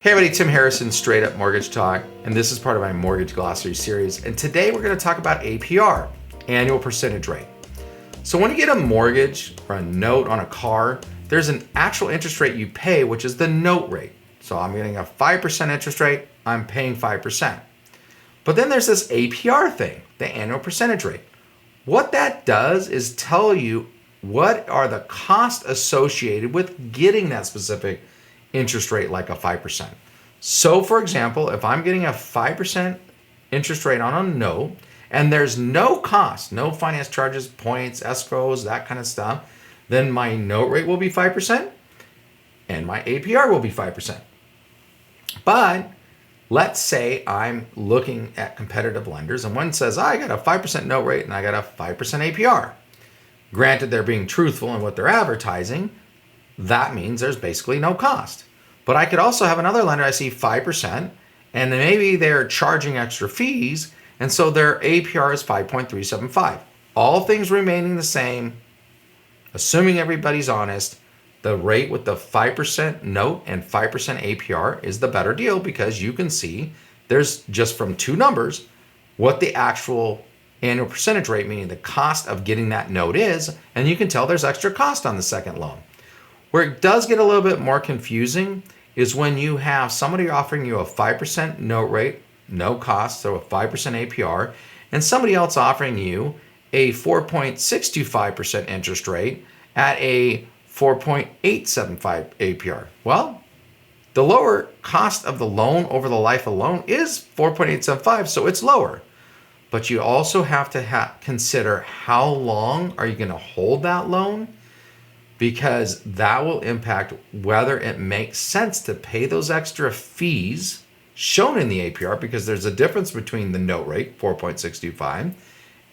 Hey everybody, Tim Harrison, Straight Up Mortgage Talk, and this is part of my Mortgage Glossary series. And today we're going to talk about APR, annual percentage rate. So when you get a mortgage or a note on a car, there's an actual interest rate you pay, which is the note rate. So I'm getting a 5% interest rate, I'm paying 5%. But then there's this APR thing, the annual percentage rate. What that does is tell you what are the costs associated with getting that specific interest rate, like a 5%. So for example, if I'm getting a 5% interest rate on a note and there's no cost, no finance charges, points, escrows, that kind of stuff, then my note rate will be 5% and my APR will be 5%. But let's say I'm looking at competitive lenders and one says, I got a 5% note rate and I got a 5% APR. Granted, they're being truthful in what they're advertising. That means there's basically no cost. But I could also have another lender, I see 5%, and maybe they're charging extra fees, and so their APR is 5.375. All things remaining the same, assuming everybody's honest, the rate with the 5% note and 5% APR is the better deal because you can see there's just from two numbers what the actual annual percentage rate, meaning the cost of getting that note is, and you can tell there's extra cost on the second loan. Where it does get a little bit more confusing is when you have somebody offering you a 5% note rate, no cost, so a 5% APR, and somebody else offering you a 4.625% interest rate at a 4.875 APR. Well, the lower cost of the loan over the life of the loan is 4.875, so it's lower. But you also have to consider how long are you going to hold that loan, because that will impact whether it makes sense to pay those extra fees shown in the APR, because there's a difference between the note rate, 4.625,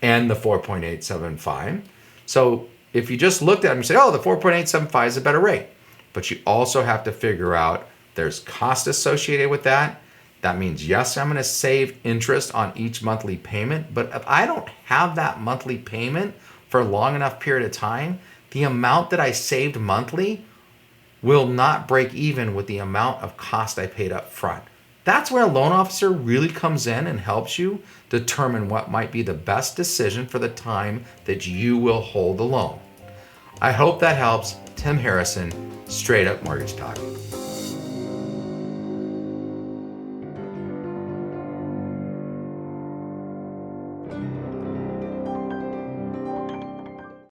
and the 4.875. So if you just looked at them and say, oh, the 4.875 is a better rate, but you also have to figure out there's cost associated with that. That means, yes, I'm going to save interest on each monthly payment, but if I don't have that monthly payment for a long enough period of time, the amount that I saved monthly will not break even with the amount of cost I paid up front. That's where a loan officer really comes in and helps you determine what might be the best decision for the time that you will hold the loan. I hope that helps. Tim Harrison, Straight Up Mortgage Talk.